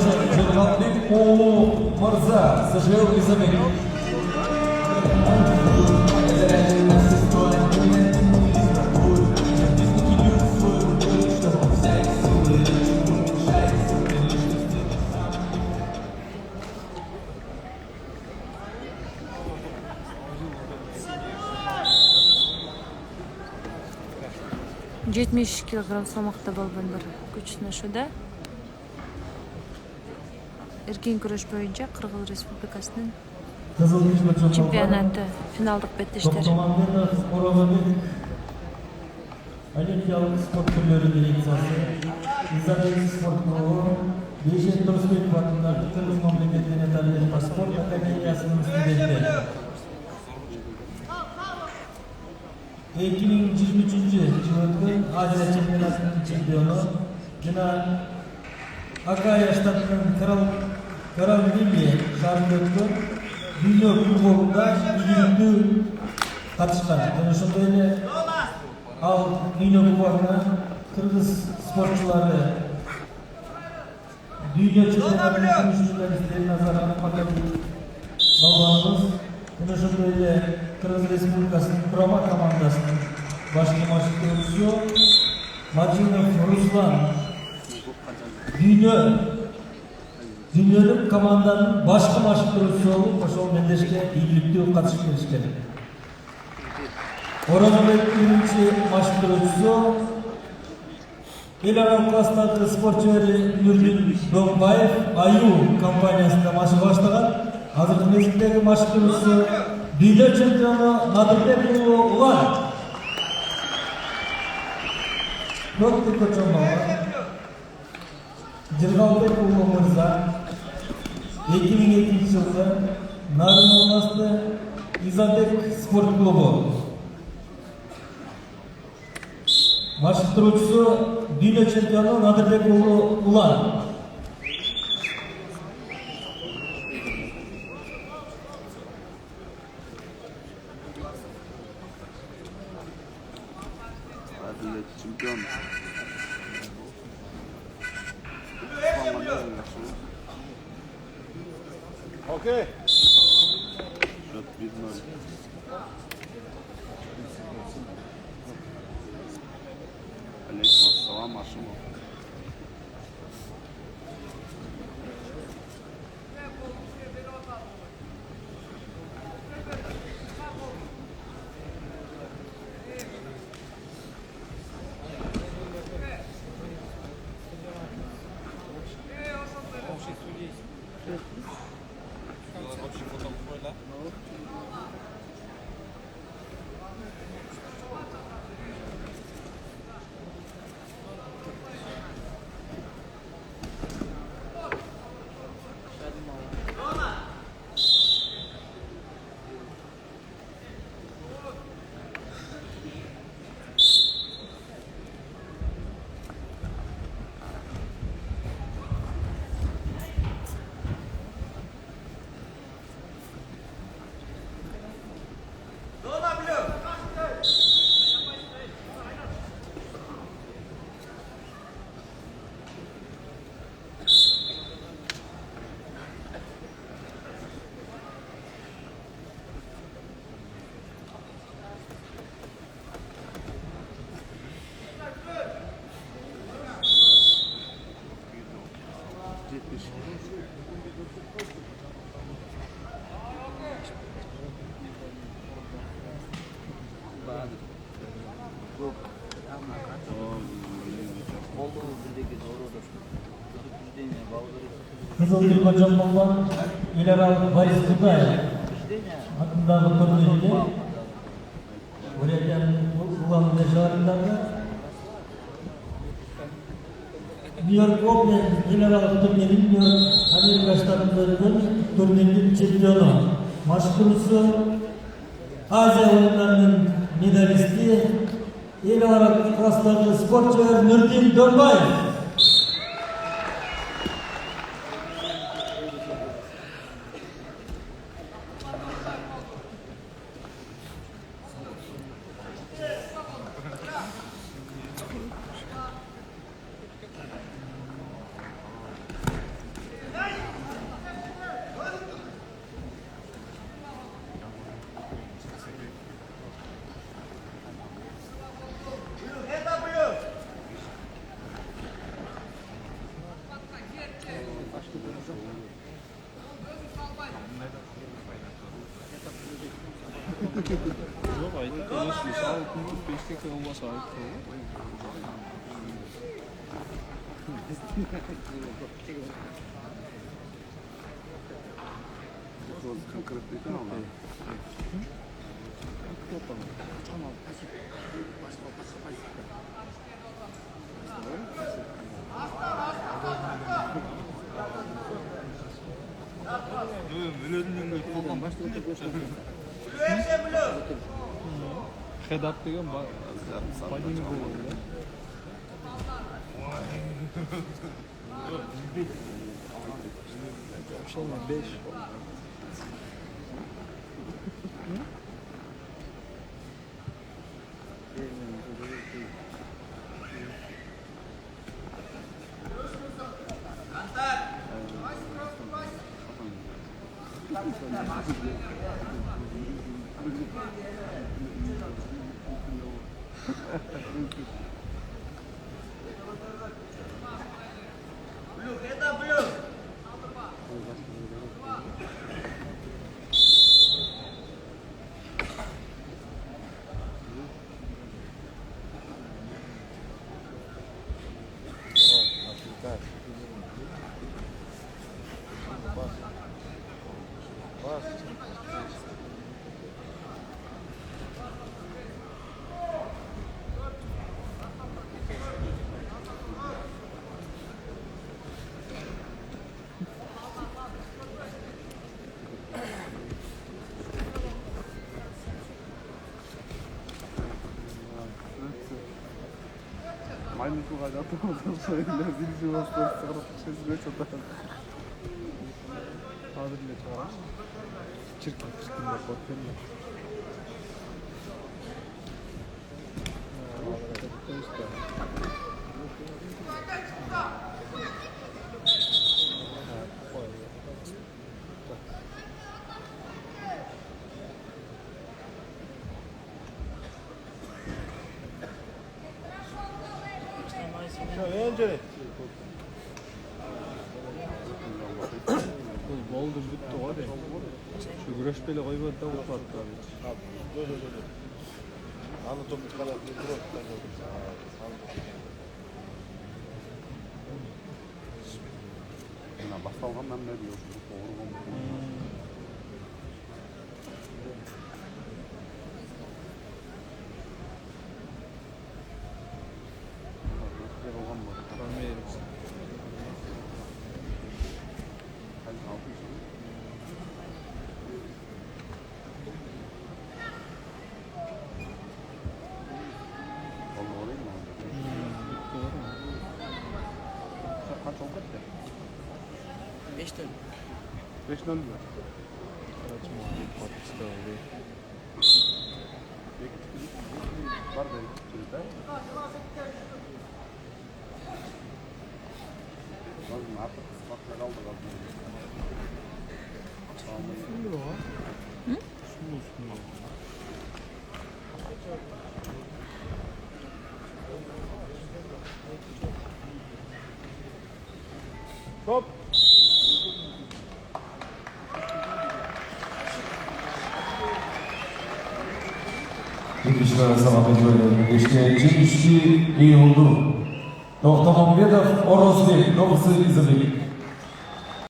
Жырғалбек Оулу Мырза, СЖЛ Изабек. Жетимиш килограмм салмакта балбандар күчүнөшүүдө. Эркин күрөш боюнча Кыргыз Республикасынын чемпионаты финалдык беттештер. Олимпиялык спорт түрлөрү дирекциясы, Израиль спорт клубу, Бейшен Турсбек атындагы Кыргыз мамлекетинин Тарбия спорт академиясынын студенти. 2023 жылы Азия чемпионатынын чемпиону жана Акая штатынын Каралвилли шаарында өткөн дүйнө кубогунда ийгиликтүү катышкан. Ошондой эле ал дүйнө кубогуна кыргыз спортчулары дүйнө чемпионатынын күмүш медалистерин назардан балбаныбыз. Ошондой эле Кыргыз Республикасынын курама командасынын башкы машыктоочусу Мажинов Руслан дүйнөлүк команданын башкы машыктоочусу болуп ошол мелдешке ийгиликтүү катышып келишкен. Оразбек биринчи машыктоочусу эл аралык класстагы спортчу Нурдин Донбаев Аю компаниясында машык баштаган. Азыркы мезгилдеги машыктоочусу дүйнө чемпиону Надырбек уулу Улан. Көктү Көчөмбаева, Жыргалбек уулу Мырза 2002 жылы Нарын областы Изабек спорт клубу. Машыктоочусу дүйнө чемпиону Надырбек уулу Улан. Чемпион. Окей. Счет 3-0. Алейкум ассалам, Ашимов. Кызылдыр Көчөмбаев эл аралык Борис Кудаев атындагы турнирде Улан-Удэ шаарындагы Нью-Йорк Опен эл аралык турнирин Америка штатында өткөн турнирдин чемпиону. Машыктоочусу Азия оюндарынын медалисти эл аралык класстагы спортчу Нурдин Донбаев. Yok aytып эмес. Алтын бештеке болбосо айтып. Конкретно ekan ama. Хедап деген бадини болот. Ошол 5. Майнуку кайдатып отурсойлар биринчи бастап чыгарып чечип жатат. Азыр эле чыгарам. Чиркин деп коюп Болду бүттү го деп. Şu güreşte эле койбойт да укат да. Аны топ чыгарат, турат. Мына башталгандан бери ушул ооруган. Kaç oldu ki? 5'ten. 5-0 mü? Var da çocuklar. Lazım artık kısmakla kaldı kaldı. Şimdi o. Hı? Şimdi. Top. Tekrar sabah ediyorum. İşte Cemşi iyi oldu. Doktor Muhammedov Orozbek, Novosibirsk.